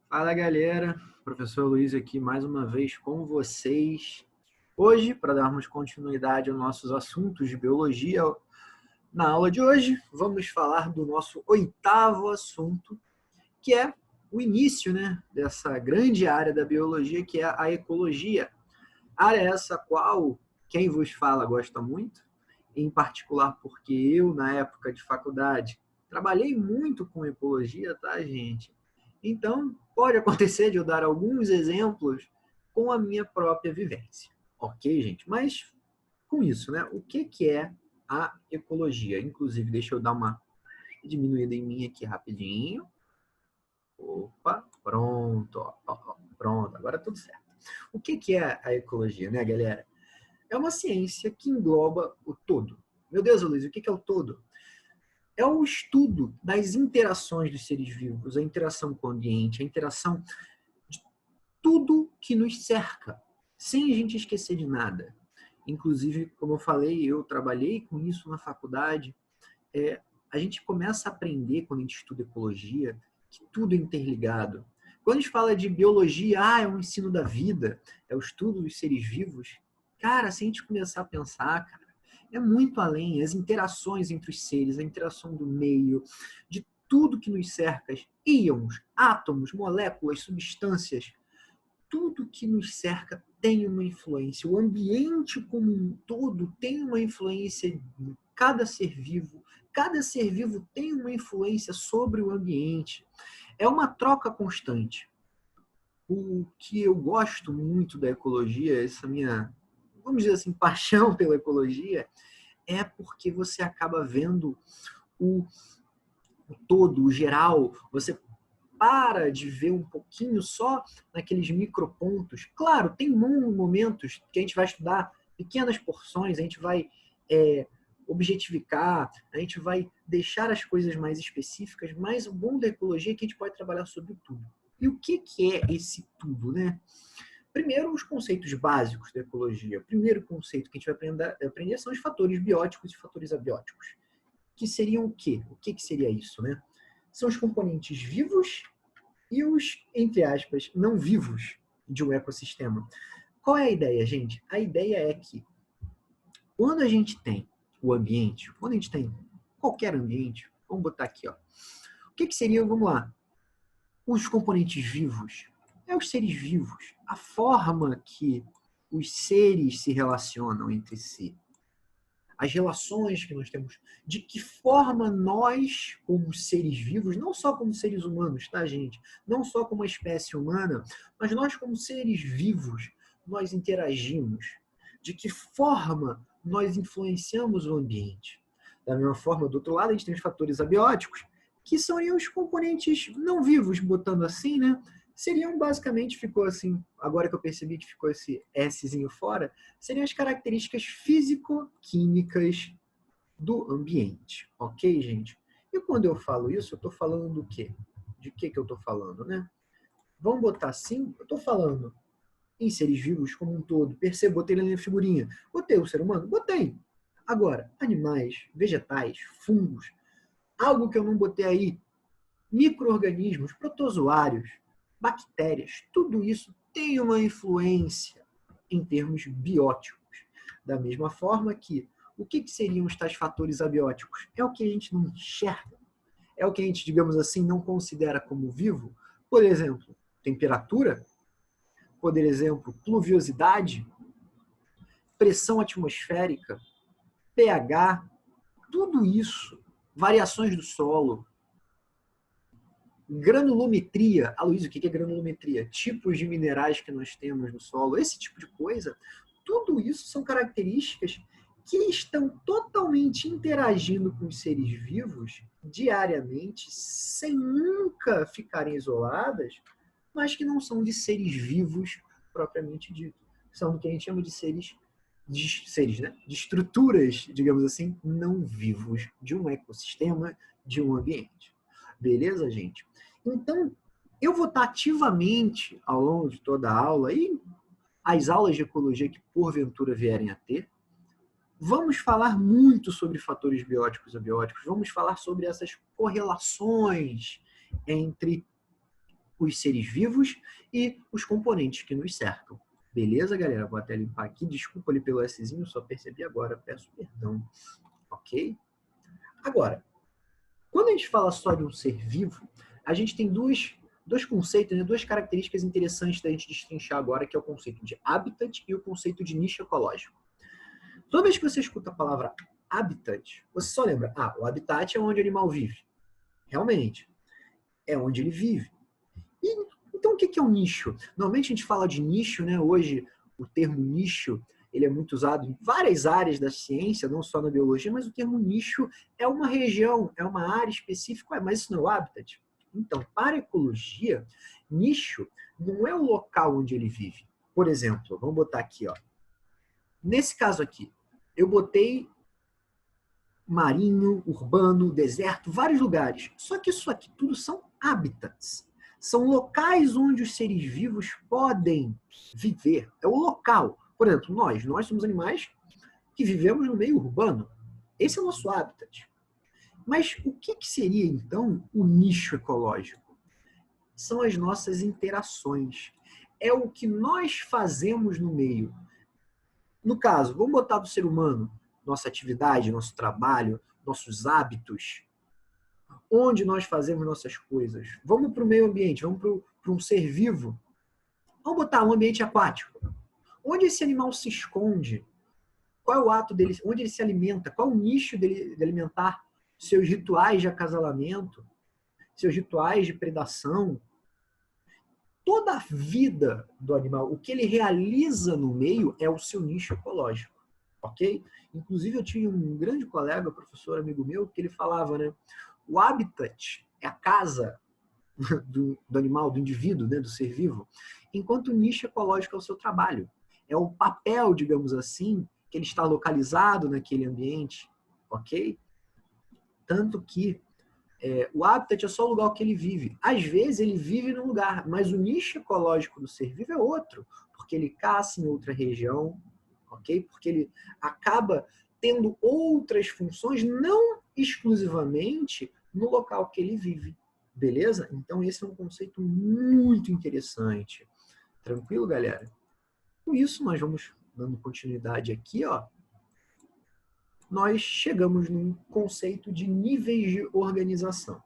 Fala galera, professor Luiz aqui mais uma vez com vocês. Hoje, para darmos continuidade aos nossos assuntos de biologia, na aula de hoje vamos falar do nosso oitavo assunto, que é o início, dessa grande área da biologia, que é a ecologia. Área essa qual quem vos fala gosta muito, em particular porque eu, na época de faculdade, trabalhei muito com ecologia, tá, gente? Então, pode acontecer de eu dar alguns exemplos com a minha própria vivência. Ok, gente? Mas, com isso, O que é a ecologia? Inclusive, deixa eu dar uma diminuída em mim aqui rapidinho. Opa, pronto. Pronto, agora tudo certo. O que é a ecologia, galera? É uma ciência que engloba o todo. Meu Deus, Luiz, o que é o todo? É o estudo das interações dos seres vivos, a interação com o ambiente, a interação de tudo que nos cerca, sem a gente esquecer de nada. Inclusive, como eu falei, eu trabalhei com isso na faculdade. A gente começa a aprender, quando a gente estuda ecologia, que tudo é interligado. Quando a gente fala de biologia, é o ensino da vida, é o estudo dos seres vivos. Cara, se a gente começar a pensar, é muito além. As interações entre os seres, a interação do meio, de tudo que nos cerca, íons, átomos, moléculas, substâncias, tudo que nos cerca tem uma influência. O ambiente como um todo tem uma influência em cada ser vivo. Cada ser vivo tem uma influência sobre o ambiente. É uma troca constante. O que eu gosto muito da ecologia, essa minha, vamos dizer assim, paixão pela ecologia, é porque você acaba vendo o todo, o geral. Você para de ver um pouquinho só naqueles micropontos. Claro, tem momentos que a gente vai estudar pequenas porções, a gente vai objetificar, a gente vai deixar as coisas mais específicas, mas o bom da ecologia é que a gente pode trabalhar sobre tudo. E o que é esse tudo, Primeiro, os conceitos básicos da ecologia. O primeiro conceito que a gente vai aprender são os fatores bióticos e fatores abióticos. Que seriam o quê? O que seria isso, São os componentes vivos e os, entre aspas, não vivos de um ecossistema. Qual é a ideia, gente? A ideia é que quando a gente tem o ambiente, quando a gente tem qualquer ambiente, vamos botar aqui, o que seria, vamos lá, os componentes vivos? É os seres vivos, a forma que os seres se relacionam entre si, as relações que nós temos, de que forma nós, como seres vivos, não só como seres humanos, tá, gente? Não só como a espécie humana, mas nós, como seres vivos, nós interagimos. De que forma nós influenciamos o ambiente. Da mesma forma, do outro lado, a gente tem os fatores abióticos, que são os componentes não vivos, botando assim, seriam basicamente, ficou assim, agora que eu percebi que ficou esse Szinho fora, seriam as características físico-químicas do ambiente, ok, gente? E quando eu falo isso, eu estou falando do quê? De que eu estou falando, Vamos botar assim, eu estou falando em seres vivos como um todo. Percebo, botei na minha figurinha. Botei o ser humano? Botei. Agora, animais, vegetais, fungos, algo que eu não botei aí, micro-organismos, protozoários, bactérias, tudo isso tem uma influência em termos bióticos. Da mesma forma que o que seriam os tais fatores abióticos? É o que a gente não enxerga, é o que a gente, digamos assim, não considera como vivo. Por exemplo, temperatura, por exemplo, pluviosidade, pressão atmosférica, pH, tudo isso, variações do solo, granulometria. Luiz, o que é granulometria? Tipos de minerais que nós temos no solo, esse tipo de coisa. Tudo isso são características que estão totalmente interagindo com os seres vivos diariamente, sem nunca ficarem isoladas, mas que não são de seres vivos propriamente dito. São do que a gente chama de seres, de estruturas, digamos assim, não vivos de um ecossistema, de um ambiente. Beleza, gente? Então, eu vou estar ativamente, ao longo de toda a aula, e as aulas de ecologia que porventura vierem a ter, vamos falar muito sobre fatores bióticos e abióticos, vamos falar sobre essas correlações entre os seres vivos e os componentes que nos cercam. Beleza, galera? Vou até limpar aqui. Desculpa ali pelo Szinho, só percebi agora. Peço perdão. Ok? Agora, quando a gente fala só de um ser vivo, a gente tem dois conceitos, né, duas características interessantes da gente destrinchar agora, que é o conceito de habitat e o conceito de nicho ecológico. Toda vez que você escuta a palavra habitat, você só lembra, o habitat é onde o animal vive. Realmente, é onde ele vive. Então, o que é um nicho? Normalmente a gente fala de nicho, né? Hoje, o termo nicho ele é muito usado em várias áreas da ciência, não só na biologia, mas o termo nicho é uma região, é uma área específica, mas isso não é o habitat. Então, para a ecologia, nicho não é o local onde ele vive. Por exemplo, vamos botar aqui, ó. Nesse caso aqui, eu botei marinho, urbano, deserto, vários lugares. Só que isso aqui tudo são habitats. São locais onde os seres vivos podem viver. É o local. Por exemplo, nós somos animais que vivemos no meio urbano. Esse é o nosso habitat. Mas o que seria, então, o nicho ecológico? São as nossas interações. É o que nós fazemos no meio. No caso, vamos botar do ser humano, nossa atividade, nosso trabalho, nossos hábitos, onde nós fazemos nossas coisas. Vamos para o meio ambiente, vamos para um ser vivo. Vamos botar um ambiente aquático. Onde esse animal se esconde? Qual é o ato dele? Onde ele se alimenta? Qual é o nicho dele de alimentar? Seus rituais de acasalamento? Seus rituais de predação? Toda a vida do animal, o que ele realiza no meio é o seu nicho ecológico, ok? Inclusive eu tinha um grande colega, professor amigo meu, que ele falava, né? O habitat é a casa do animal, do indivíduo, né, do ser vivo, enquanto o nicho ecológico é o seu trabalho. É o papel, digamos assim, que ele está localizado naquele ambiente, ok? Tanto que o habitat é só o lugar que ele vive. Às vezes ele vive num lugar, mas o nicho ecológico do ser vivo é outro, porque ele caça em outra região, ok? Porque ele acaba tendo outras funções, não exclusivamente no local que ele vive. Beleza? Então esse é um conceito muito interessante. Tranquilo, galera? Com isso, nós vamos dando continuidade aqui, ó. Nós chegamos num conceito de níveis de organização.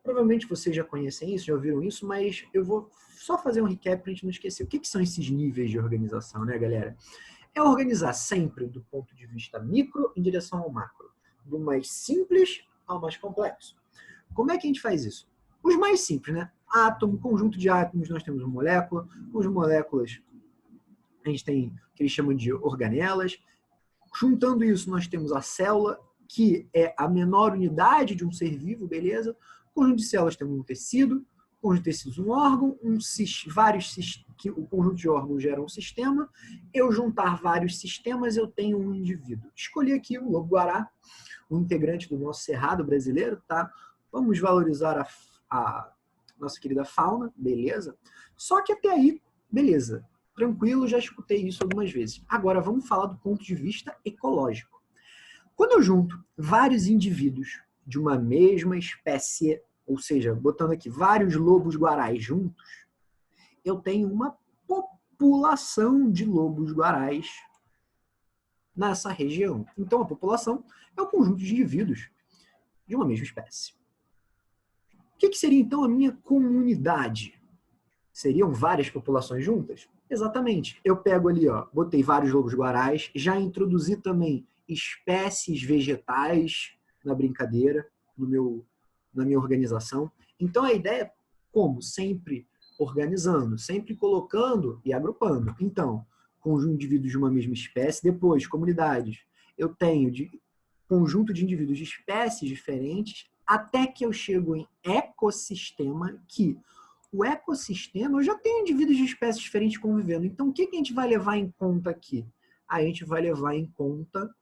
Provavelmente vocês já conhecem isso, já ouviram isso, mas eu vou só fazer um recap para a gente não esquecer. O que são esses níveis de organização, né, galera? É organizar sempre do ponto de vista micro em direção ao macro, do mais simples ao mais complexo. Como é que a gente faz isso? Os mais simples, né? Átomo, conjunto de átomos, nós temos uma molécula. Os moléculas, a gente tem o que eles chamam de organelas. Juntando isso, nós temos a célula, que é a menor unidade de um ser vivo, beleza? O conjunto de células tem um tecido, o conjunto de tecidos um órgão, que o conjunto de órgãos gera um sistema. Eu juntar vários sistemas, eu tenho um indivíduo. Escolhi aqui o lobo-guará, um integrante do nosso cerrado brasileiro, tá? Vamos valorizar a nossa querida fauna, beleza? Só que até aí, beleza. Tranquilo, já escutei isso algumas vezes. Agora vamos falar do ponto de vista ecológico. Quando eu junto vários indivíduos de uma mesma espécie, ou seja, botando aqui vários lobos-guarais juntos, eu tenho uma população de lobos-guarais nessa região. Então a população é o conjunto de indivíduos de uma mesma espécie. O que seria então a minha comunidade? Seriam várias populações juntas? Exatamente. Eu pego ali, ó, botei vários lobos-guarais, já introduzi também espécies vegetais na brincadeira, na minha organização. Então a ideia é como? Sempre organizando, sempre colocando e agrupando. Então, conjunto de indivíduos de uma mesma espécie, depois comunidades. Eu tenho conjunto de indivíduos de espécies diferentes, até que eu chego em ecossistema, que o ecossistema, eu já tenho indivíduos de espécies diferentes convivendo. Então, o que a gente vai levar em conta aqui? A gente vai levar em conta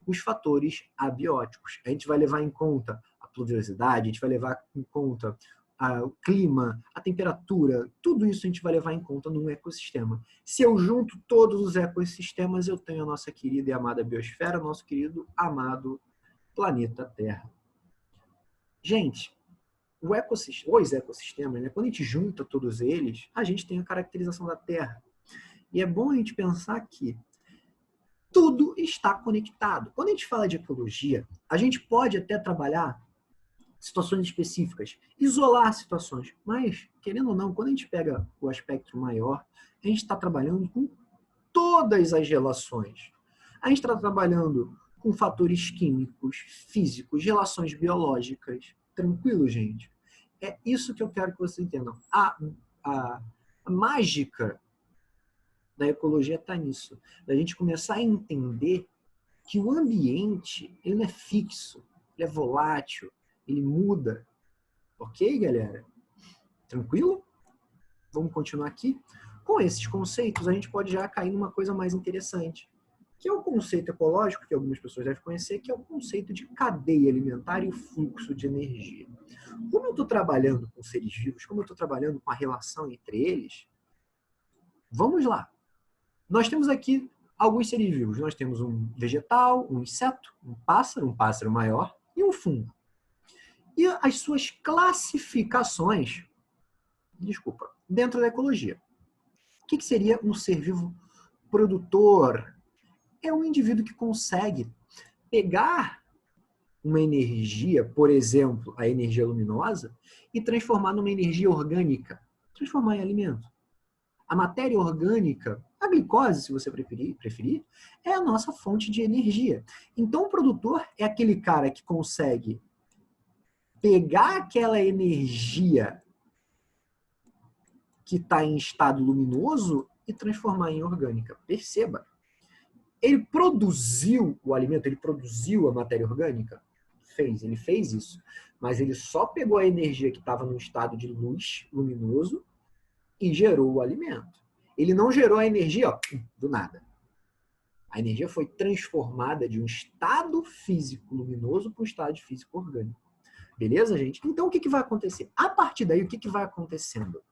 os fatores abióticos. A gente vai levar em conta a pluviosidade, a gente vai levar em conta o clima, a temperatura, tudo isso a gente vai levar em conta num ecossistema. Se eu junto todos os ecossistemas, eu tenho a nossa querida e amada biosfera, nosso querido amado planeta Terra. Gente, os ecossistemas, né? Quando a gente junta todos eles, a gente tem a caracterização da Terra. E é bom a gente pensar que tudo está conectado. Quando a gente fala de ecologia, a gente pode até trabalhar situações específicas, isolar situações, mas, querendo ou não, quando a gente pega o aspecto maior, a gente está trabalhando com todas as relações. A gente está trabalhando com fatores químicos, físicos, relações biológicas. Tranquilo, gente? É isso que eu quero que vocês entendam. A mágica da ecologia está nisso. Da gente começar a entender que o ambiente ele não é fixo, ele é volátil, ele muda. Ok, galera? Tranquilo? Vamos continuar aqui? Com esses conceitos, a gente pode já cair numa coisa mais interessante, que é o conceito ecológico, que algumas pessoas devem conhecer, que é o conceito de cadeia alimentar e o fluxo de energia. Como eu estou trabalhando com seres vivos, como eu estou trabalhando com a relação entre eles, vamos lá. Nós temos aqui alguns seres vivos. Nós temos um vegetal, um inseto, um pássaro maior e um fungo. E as suas classificações, dentro da ecologia. O que seria um ser vivo produtor? É um indivíduo que consegue pegar uma energia, por exemplo, a energia luminosa, e transformar numa energia orgânica, transformar em alimento. A matéria orgânica, a glicose, se você preferir, é a nossa fonte de energia. Então, o produtor é aquele cara que consegue pegar aquela energia que está em estado luminoso e transformar em orgânica. Perceba, ele produziu o alimento, ele produziu a matéria orgânica? Ele fez isso. Mas ele só pegou a energia que estava no estado de luz, luminoso, e gerou o alimento. Ele não gerou a energia do nada. A energia foi transformada de um estado físico luminoso para um estado físico orgânico. Beleza, gente? Então, o que vai acontecer? A partir daí, o que vai acontecendo?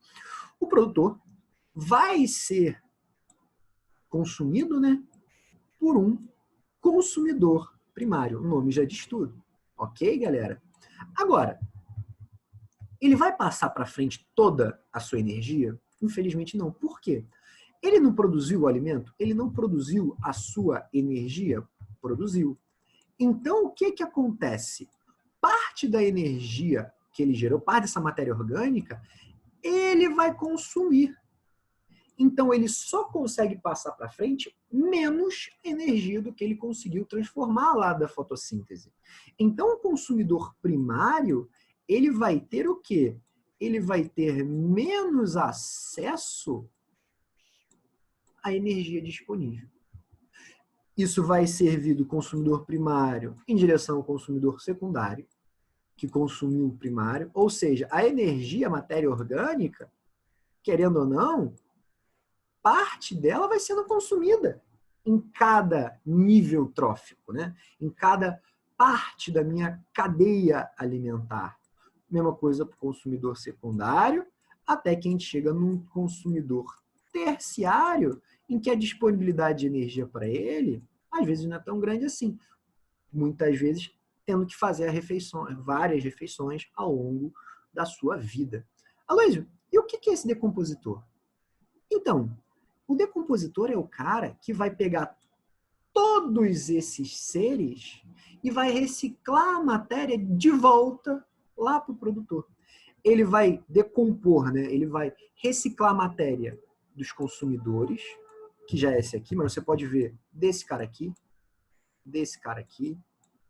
O produtor vai ser consumido, né, por um consumidor primário. O nome já diz tudo. Ok, galera? Agora, ele vai passar para frente toda a sua energia? Infelizmente não. Por quê? Ele não produziu o alimento? Ele não produziu a sua energia? Produziu. Então, o que acontece? Parte da energia que ele gerou, parte dessa matéria orgânica, ele vai consumir. Então, ele só consegue passar para frente menos energia do que ele conseguiu transformar lá da fotossíntese. Então, o consumidor primário, ele vai ter o quê? Ele vai ter menos acesso à energia disponível. Isso vai servir do consumidor primário em direção ao consumidor secundário, que consumiu o primário, ou seja, a energia, a matéria orgânica, querendo ou não, parte dela vai sendo consumida em cada nível trófico, né? Em cada parte da minha cadeia alimentar. Mesma coisa para o consumidor secundário, até que a gente chega num consumidor terciário, em que a disponibilidade de energia para ele, às vezes não é tão grande assim. Muitas vezes tendo que fazer várias refeições ao longo da sua vida. Aloysio, e o que é esse decompositor? Então, o decompositor é o cara que vai pegar todos esses seres e vai reciclar a matéria de volta lá para o produtor. Ele vai decompor, né? Ele vai reciclar a matéria dos consumidores, que já é esse aqui, mas você pode ver desse cara aqui,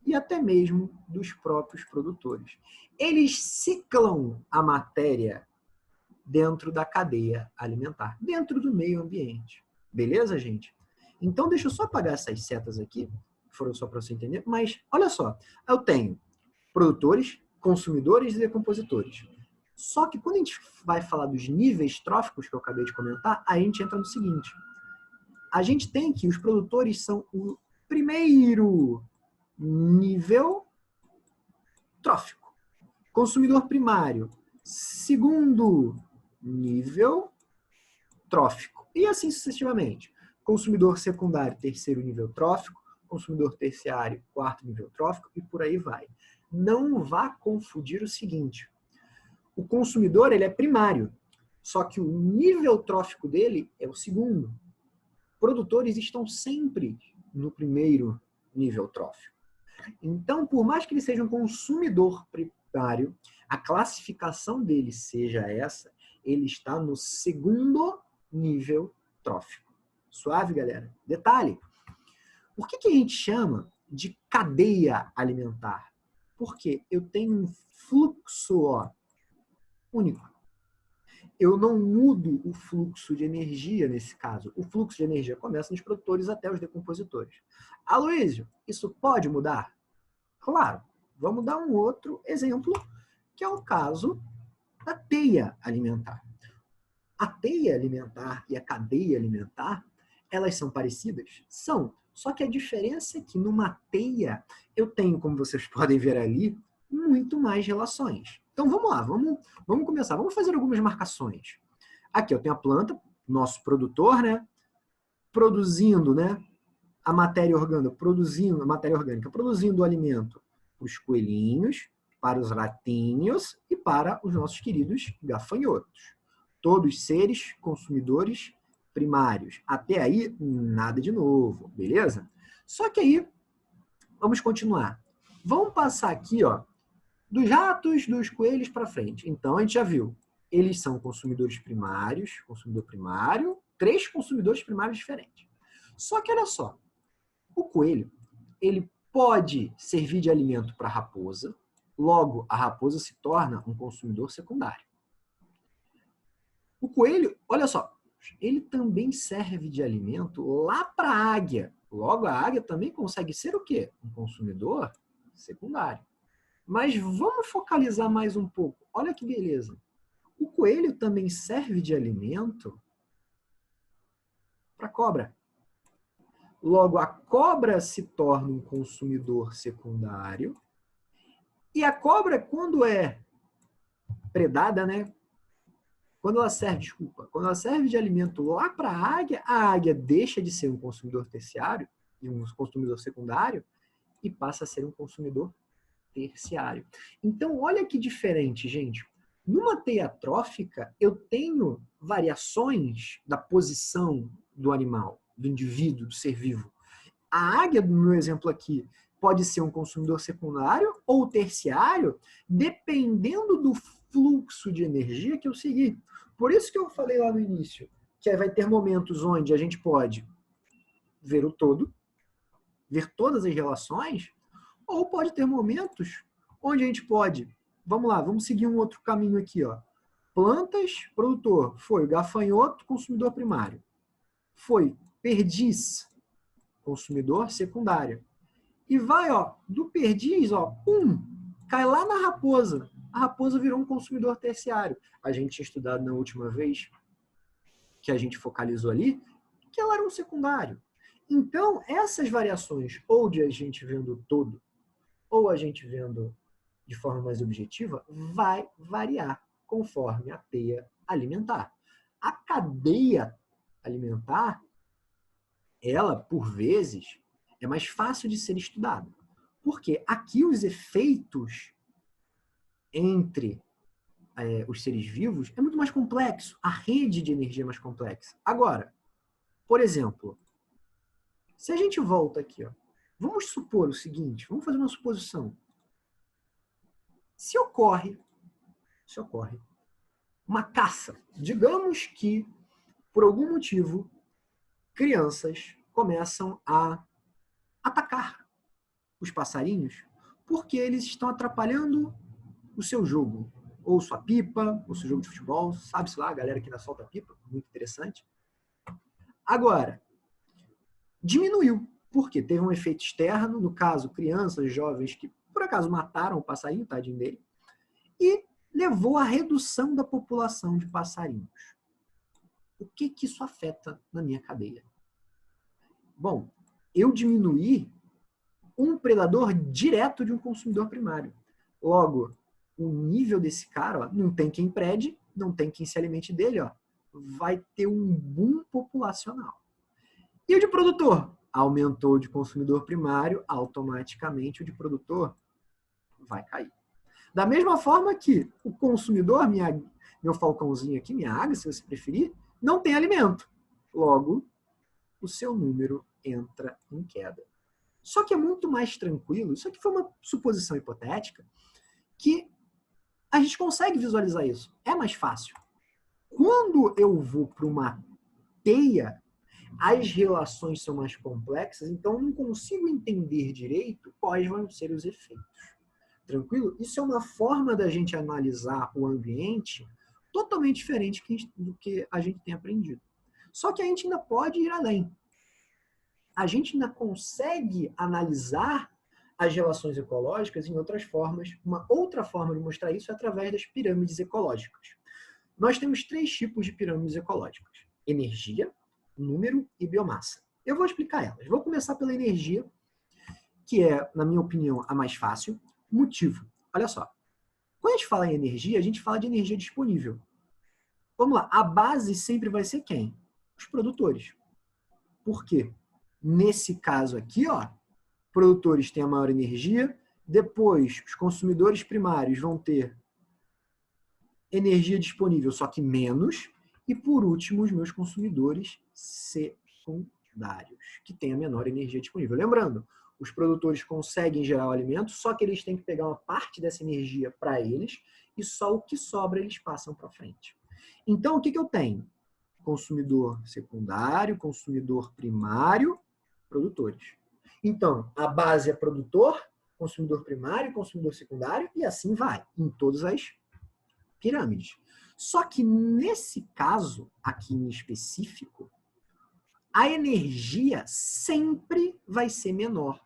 e até mesmo dos próprios produtores. Eles ciclam a matéria dentro da cadeia alimentar, dentro do meio ambiente. Beleza, gente? Então, deixa eu só apagar essas setas aqui, que foram só para você entender, mas olha só, eu tenho produtores, consumidores e decompositores. Só que quando a gente vai falar dos níveis tróficos que eu acabei de comentar, a gente entra no seguinte. A gente tem que os produtores são o primeiro nível trófico. Consumidor primário, segundo nível trófico. E assim sucessivamente. Consumidor secundário, terceiro nível trófico. Consumidor terciário, quarto nível trófico. E por aí vai. Não vá confundir o seguinte. O consumidor, ele é primário, só que o nível trófico dele é o segundo. Produtores estão sempre no primeiro nível trófico. Então, por mais que ele seja um consumidor primário, a classificação dele seja essa, ele está no segundo nível trófico. Suave, galera? Detalhe, por que a gente chama de cadeia alimentar? Porque eu tenho um fluxo único. Eu não mudo o fluxo de energia nesse caso. O fluxo de energia começa nos produtores até os decompositores. Aloysio, isso pode mudar? Claro. Vamos dar um outro exemplo, que é o caso da teia alimentar. A teia alimentar e a cadeia alimentar, elas são parecidas? São. Só que a diferença é que numa teia eu tenho, como vocês podem ver ali, muito mais relações. Então vamos lá, vamos começar. Vamos fazer algumas marcações. Aqui eu tenho a planta, nosso produtor, né? Produzindo, né? A matéria orgânica, produzindo o alimento para os coelhinhos, para os ratinhos e para os nossos queridos gafanhotos. Todos seres consumidores primários. Até aí, nada de novo, beleza? Só que aí, vamos continuar. Vamos passar aqui, dos ratos, dos coelhos para frente. Então, a gente já viu. Eles são consumidores primários, consumidor primário, 3 consumidores primários diferentes. Só que, olha só, o coelho, ele pode servir de alimento para a raposa, logo, a raposa se torna um consumidor secundário. O coelho, olha só, ele também serve de alimento lá para a águia. Logo, a águia também consegue ser o quê? Um consumidor secundário. Mas vamos focalizar mais um pouco. Olha que beleza. O coelho também serve de alimento para a cobra. Logo, a cobra se torna um consumidor secundário. E a cobra, quando é predada, né? Quando ela serve de alimento lá para a águia deixa de ser um consumidor terciário e um consumidor secundário e passa a ser um consumidor terciário. Então, olha que diferente, gente. Numa teia trófica, eu tenho variações da posição do animal, do indivíduo, do ser vivo. A águia, no meu exemplo aqui, pode ser um consumidor secundário ou terciário, dependendo do fluxo de energia que eu seguir. Por isso que eu falei lá no início, que vai ter momentos onde a gente pode ver o todo, ver todas as relações, ou pode ter momentos onde a gente pode, vamos lá, vamos seguir um outro caminho aqui, Plantas, produtor, foi gafanhoto, consumidor primário. Foi perdiz, consumidor secundário. E vai, do perdiz, cai lá na raposa. A raposa virou um consumidor terciário. A gente tinha estudado na última vez, que a gente focalizou ali, que ela era um secundário. Então, essas variações, ou de a gente vendo todo, ou a gente vendo de forma mais objetiva, vai variar conforme a teia alimentar. A cadeia alimentar, ela, por vezes, é mais fácil de ser estudada. Porque aqui os efeitos entre os seres vivos é muito mais complexo. A rede de energia é mais complexa. Agora, por exemplo, se a gente volta aqui, vamos supor o seguinte, vamos fazer uma suposição. Se ocorre uma caça, digamos que, por algum motivo, crianças começam a atacar os passarinhos porque eles estão atrapalhando o seu jogo, ou sua pipa, ou seu jogo de futebol, sabe-se lá, a galera que ainda solta pipa, muito interessante. Agora, diminuiu, porque teve um efeito externo, no caso, crianças, jovens que por acaso mataram o passarinho, tadinho dele, e levou à redução da população de passarinhos. O que isso afeta na minha cadeia? Bom, eu diminuí um predador direto de um consumidor primário. Logo, o nível desse cara, não tem quem prede, não tem quem se alimente dele, vai ter um boom populacional. E o de produtor? Aumentou o de consumidor primário, automaticamente o de produtor vai cair. Da mesma forma que o consumidor, meu falcãozinho aqui, minha águia, se você preferir, não tem alimento. Logo, o seu número entra em queda. Só que é muito mais tranquilo, isso aqui foi uma suposição hipotética, que a gente consegue visualizar isso. É mais fácil. Quando eu vou para uma teia, as relações são mais complexas, então eu não consigo entender direito quais vão ser os efeitos. Tranquilo? Isso é uma forma da gente analisar o ambiente totalmente diferente do que a gente tem aprendido. Só que a gente ainda pode ir além. A gente ainda consegue analisar as relações ecológicas em outras formas. Uma outra forma de mostrar isso é através das pirâmides ecológicas. Nós temos 3 tipos de pirâmides ecológicas: energia, número e biomassa. Eu vou explicar elas. Vou começar pela energia, que é, na minha opinião, a mais fácil. Motivo. Olha só. Quando a gente fala em energia, a gente fala de energia disponível. Vamos lá. A base sempre vai ser quem? Os produtores. Por quê? Nesse caso aqui, ó, produtores têm a maior energia, depois os consumidores primários vão ter energia disponível, só que menos, e por último os meus consumidores secundários, que têm a menor energia disponível. Lembrando, os produtores conseguem gerar o alimento, só que eles têm que pegar uma parte dessa energia para eles, e só o que sobra eles passam para frente. Então, o que eu tenho? Consumidor secundário, consumidor primário, produtores. Então, a base é produtor, consumidor primário, consumidor secundário, e assim vai, em todas as pirâmides. Só que nesse caso, aqui em específico, a energia sempre vai ser menor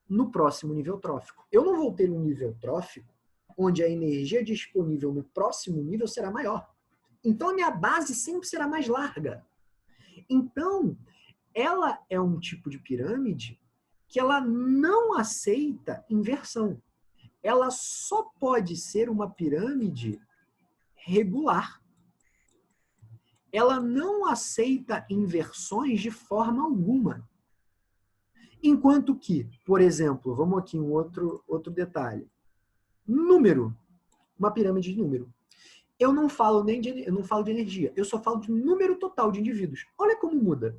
no próximo nível trófico. Eu não vou ter um nível trófico onde a energia disponível no próximo nível será maior. Então, a minha base sempre será mais larga. Então, ela é um tipo de pirâmide que ela não aceita inversão. Ela só pode ser uma pirâmide regular. Ela não aceita inversões de forma alguma. Enquanto que, por exemplo, vamos aqui um outro detalhe. Número. Uma pirâmide de número. Eu não falo de energia, eu só falo de número total de indivíduos. Olha como muda.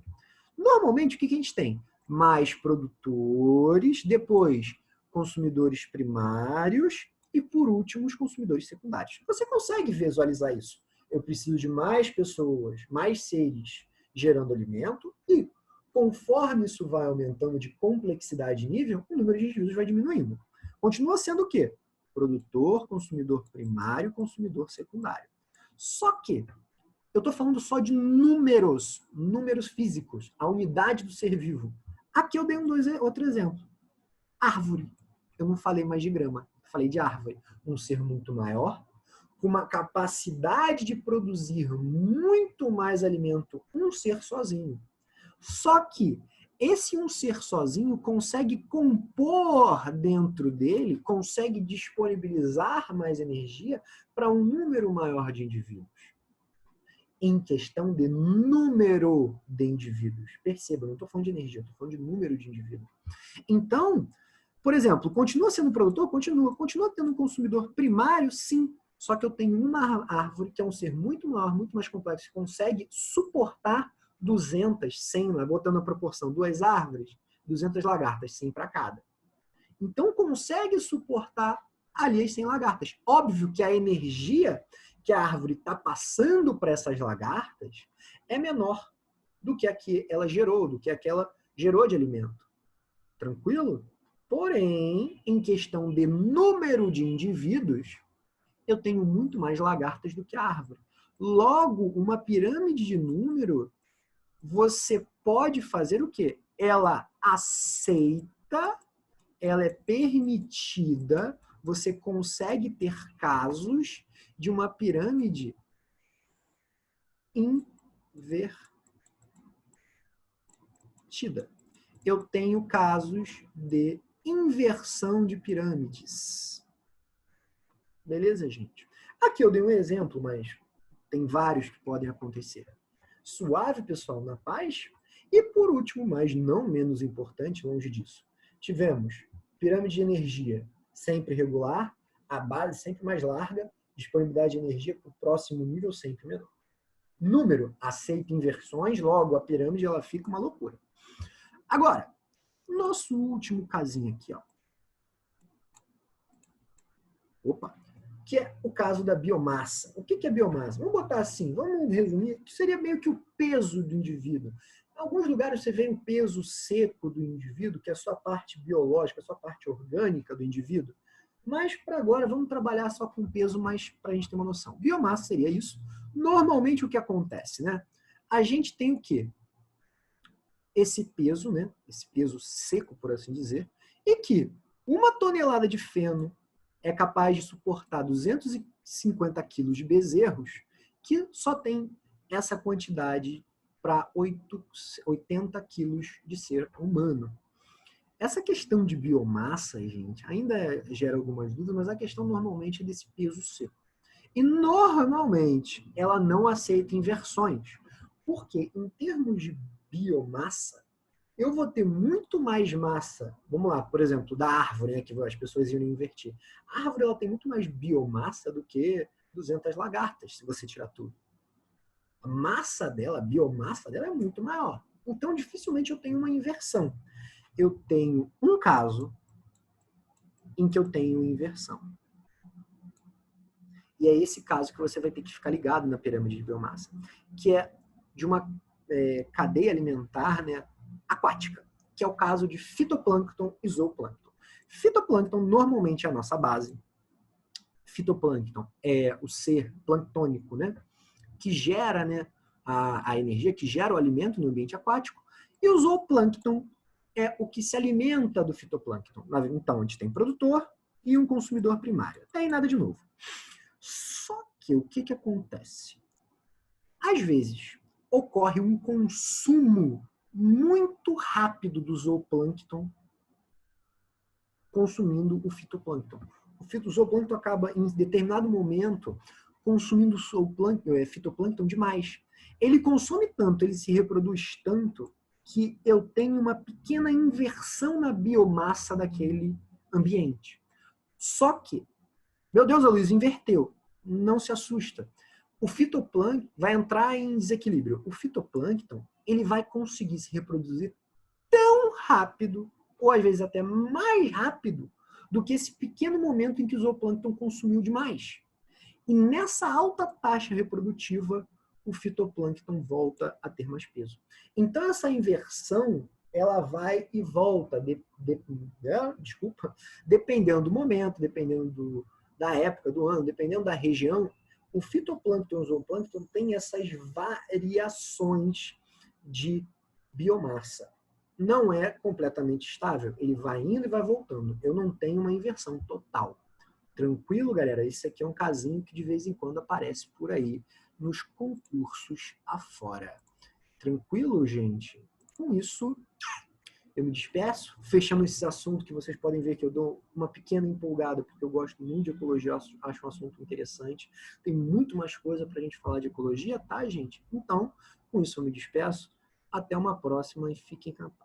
Normalmente, o que a gente tem? Mais produtores, depois consumidores primários e, por último, os consumidores secundários. Você consegue visualizar isso? Eu preciso de mais pessoas, mais seres gerando alimento e, conforme isso vai aumentando de complexidade de nível, o número de indivíduos vai diminuindo. Continua sendo o quê? Produtor, consumidor primário, consumidor secundário. Só que eu estou falando só de números físicos, a unidade do ser vivo. Aqui eu dei outro exemplo. Árvore. Eu não falei mais de grama, falei de árvore. Um ser muito maior, com uma capacidade de produzir muito mais alimento, um ser sozinho. Só que esse um ser sozinho consegue compor dentro dele, consegue disponibilizar mais energia para um número maior de indivíduos. Em questão de número de indivíduos. Perceba, eu não estou falando de energia, estou falando de número de indivíduos. Então, por exemplo, continua sendo produtor? Continua tendo um consumidor primário? Sim. Só que eu tenho uma árvore que é um ser muito maior, muito mais complexo, que consegue suportar 200, 100, botando a proporção, 2 árvores, 200 lagartas, 100 para cada. Então, consegue suportar ali as 100 lagartas. Óbvio que a energia que a árvore está passando para essas lagartas é menor do que a que ela gerou, do que aquela gerou de alimento. Tranquilo? Porém, em questão de número de indivíduos, eu tenho muito mais lagartas do que a árvore. Logo, uma pirâmide de número, você pode fazer o quê? Ela aceita, ela é permitida, você consegue ter casos de uma pirâmide invertida. Eu tenho casos de inversão de pirâmides. Beleza, gente? Aqui eu dei um exemplo, mas tem vários que podem acontecer. Suave, pessoal, na paz. E por último, mas não menos importante, longe disso, tivemos pirâmide de energia sempre regular, A base sempre mais larga, disponibilidade de energia para o próximo nível sempre menor. Número aceita inversões, logo a pirâmide ela fica uma loucura. Agora, nosso último casinho aqui, ó. Opa! Que é o caso da biomassa. O que é biomassa? Vamos botar assim, vamos resumir, que seria meio que o peso do indivíduo. Em alguns lugares você vê o peso seco do indivíduo, que é a sua parte biológica, a sua parte orgânica do indivíduo. Mas, para agora, vamos trabalhar só com peso, mas para a gente ter uma noção. Biomassa seria isso. Normalmente, o que acontece, né? A gente tem o quê? Esse peso, né? Esse peso seco, por assim dizer, e que 1 tonelada de feno é capaz de suportar 250 quilos de bezerros, que só tem essa quantidade para 80 quilos de ser humano. Essa questão de biomassa, gente, ainda gera algumas dúvidas, mas a questão normalmente é desse peso seco. E normalmente ela não aceita inversões, porque em termos de biomassa, eu vou ter muito mais massa, vamos lá, por exemplo, da árvore, né, que as pessoas iam invertir. A árvore ela tem muito mais biomassa do que 200 lagartas, se você tirar tudo. A massa dela, a biomassa dela é muito maior. Então, dificilmente eu tenho uma inversão. Eu tenho um caso em que eu tenho inversão. E é esse caso que você vai ter que ficar ligado na pirâmide de biomassa, que é de uma cadeia alimentar, né, aquática, que é o caso de fitoplâncton e zooplâncton. Fitoplâncton normalmente é a nossa base. Fitoplâncton é o ser planctônico, né, que gera, né, a energia, que gera o alimento no ambiente aquático, e o zooplâncton é o que se alimenta do fitoplâncton. Então, a gente tem produtor e um consumidor primário. Não tem nada de novo. Só que o que acontece? Às vezes, ocorre um consumo muito rápido do zooplâncton consumindo o fitoplâncton. O zooplâncton acaba, em determinado momento, consumindo o fitoplâncton demais. Ele consome tanto, ele se reproduz tanto, que eu tenho uma pequena inversão na biomassa daquele ambiente. Só que, meu Deus, a luz inverteu. Não se assusta. O fitoplâncton vai entrar em desequilíbrio. O fitoplâncton ele vai conseguir se reproduzir tão rápido, ou às vezes até mais rápido, do que esse pequeno momento em que o zooplâncton consumiu demais. E nessa alta taxa reprodutiva, o fitoplâncton volta a ter mais peso. Então, essa inversão, ela vai e volta, dependendo do momento, dependendo da época do ano, dependendo da região. O fitoplâncton e o zooplâncton têm essas variações de biomassa. Não é completamente estável, ele vai indo e vai voltando. Eu não tenho uma inversão total. Tranquilo, galera? Esse aqui é um casinho que de vez em quando aparece por aí nos concursos afora. Tranquilo, gente? Com isso, eu me despeço, fechando esse assunto que vocês podem ver que eu dou uma pequena empolgada, porque eu gosto muito de ecologia, acho um assunto interessante. Tem muito mais coisa para a gente falar de ecologia, tá, gente? Então, com isso eu me despeço. Até uma próxima e fiquem encantados.